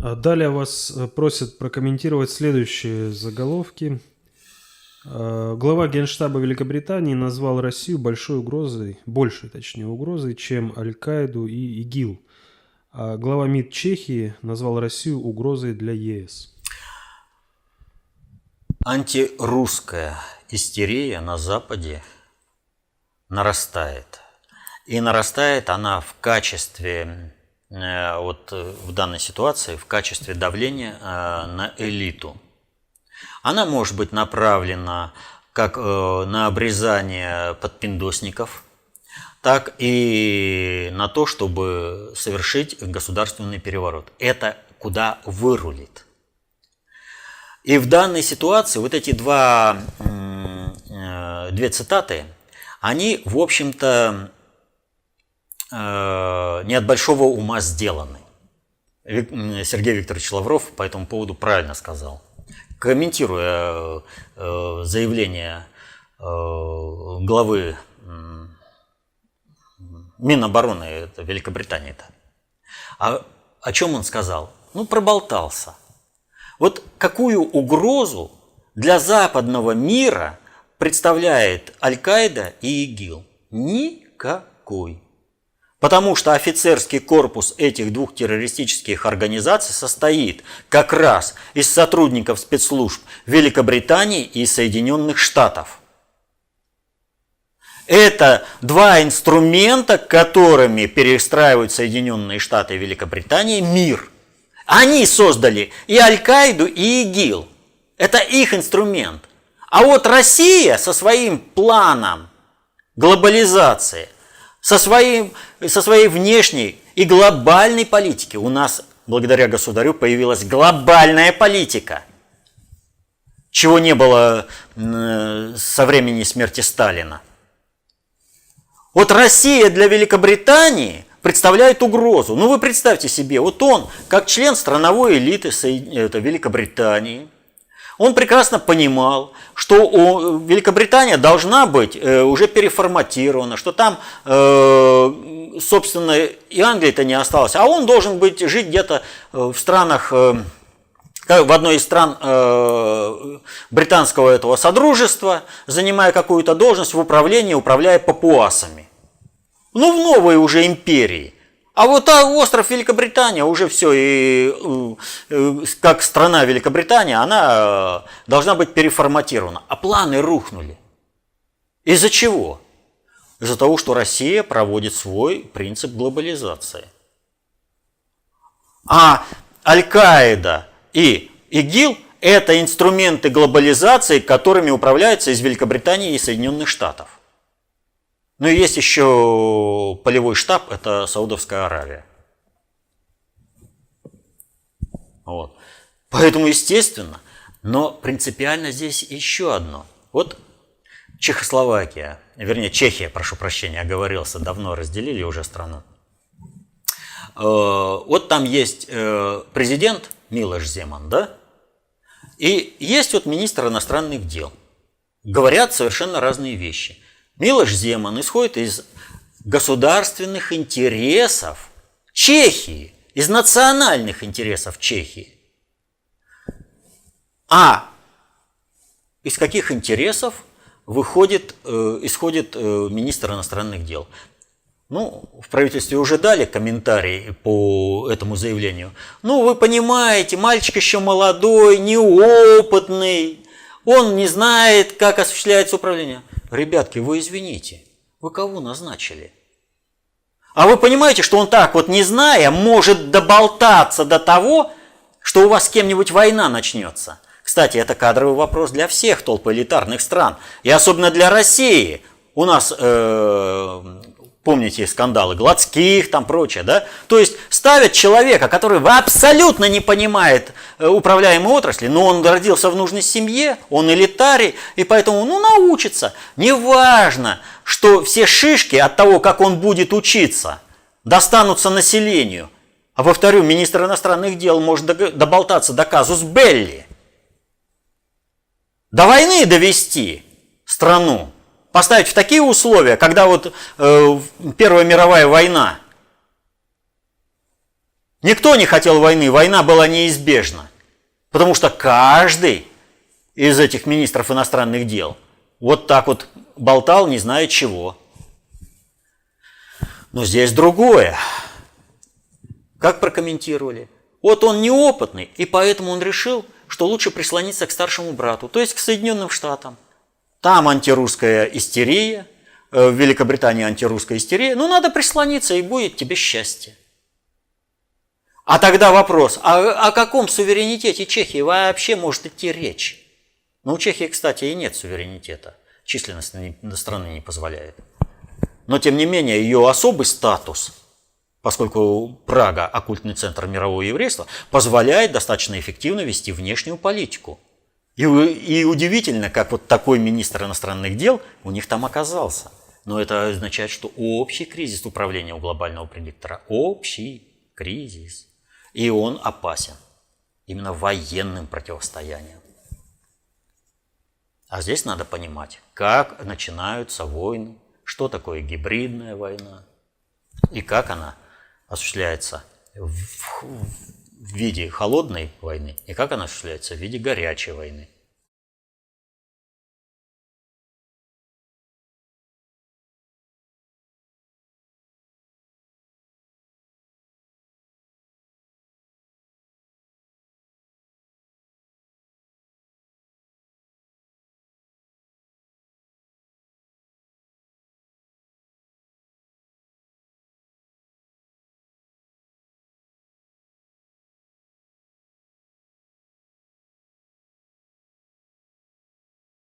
Далее вас просят прокомментировать следующие заголовки. Глава Генштаба Великобритании назвал Россию большой угрозой, большей, точнее, угрозой, чем Аль-Каиду и ИГИЛ. А глава МИД Чехии назвал Россию угрозой для ЕС. Антирусская истерия на Западе нарастает. И нарастает она в качестве, вот в данной ситуации, в качестве давления на элиту. Она может быть направлена как на обрезание подпиндосников, так и на то, чтобы совершить государственный переворот. Это куда вырулит. И в данной ситуации вот эти две цитаты, они, в общем-то, не от большого ума сделаны. Сергей Викторович Лавров по этому поводу правильно сказал. Комментируя заявление главы Минобороны, это Великобритании-то, о чем он сказал? Ну, проболтался. Вот какую угрозу для западного мира представляет Аль-Каида и ИГИЛ? Никакой. Потому что офицерский корпус этих двух террористических организаций состоит как раз из сотрудников спецслужб Великобритании и Соединенных Штатов. Это два инструмента, которыми перестраивают Соединенные Штаты и Великобритания мир. Они создали и Аль-Каиду, и ИГИЛ. Это их инструмент. А вот Россия со своим планом глобализации, со своей внешней и глобальной политикой, у нас, благодаря государю, появилась глобальная политика, чего не было со времени смерти Сталина. Вот Россия для Великобритании представляет угрозу. Ну вы представьте себе, вот он, как член страновой элиты Великобритании, он прекрасно понимал, что Великобритания должна быть уже переформатирована, что там, собственно, и Англии-то не осталось, а он должен жить где-то в странах, в одной из стран британского этого содружества, занимая какую-то должность в управлении, управляя папуасами. Ну, в новой уже империи. А вот остров Великобритания уже все, и как страна Великобритания, она должна быть переформатирована. А планы рухнули. Из-за чего? Из-за того, что Россия проводит свой принцип глобализации. А Аль-Каида и ИГИЛ – это инструменты глобализации, которыми управляются из Великобритании и Соединенных Штатов. Ну и есть еще полевой штаб, это Саудовская Аравия. Вот. Поэтому, естественно, но принципиально здесь еще одно. Вот Чехословакия, вернее Чехия, прошу прощения, оговорился, давно разделили уже страну. Вот там есть президент Милош Земан, да? И есть вот министр иностранных дел. Говорят совершенно разные вещи. Милош Земан исходит из государственных интересов Чехии, из национальных интересов Чехии. А из каких интересов исходит министр иностранных дел? Ну, в правительстве уже дали комментарий по этому заявлению. Ну, вы понимаете, мальчик еще молодой, неопытный, он не знает, как осуществляется управление. Ребятки, вы извините, вы кого назначили? А вы понимаете, что он так вот, не зная, может доболтаться до того, что у вас с кем-нибудь война начнется? Кстати, это кадровый вопрос для всех толпоэлитарных стран, и особенно для России. У нас, помните, скандалы Гладских, там прочее, да? То есть ставят человека, который абсолютно не понимает управляемой отрасли, но он родился в нужной семье, он элитарий, и поэтому, научится. Неважно, что все шишки от того, как он будет учиться, достанутся населению. А повторю, министр иностранных дел может доболтаться до казус белли. До войны довести страну. Поставить в такие условия, когда вот Первая мировая война, Никто не хотел войны, война была неизбежна. Потому что каждый из этих министров иностранных дел вот так вот болтал, не зная чего. Но здесь другое. Как прокомментировали? Вот он неопытный, и поэтому он решил, что лучше прислониться к старшему брату, то есть к Соединенным Штатам. Там антирусская истерия, в Великобритании антирусская истерия, ну надо прислониться, и будет тебе счастье. А тогда вопрос, о каком суверенитете Чехии вообще может идти речь? Ну, у Чехии, кстати, и нет суверенитета, численность страны не позволяет. Но, тем не менее, ее особый статус, поскольку Прага – оккультный центр мирового еврейства, позволяет достаточно эффективно вести внешнюю политику. И удивительно, как вот такой министр иностранных дел у них там оказался. Но это означает, что общий кризис управления у глобального предиктора. Общий кризис. И он опасен. Именно военным противостоянием. А здесь надо понимать, как начинаются войны, что такое гибридная война и как она осуществляется в виде холодной войны и как она осуществляется в виде горячей войны.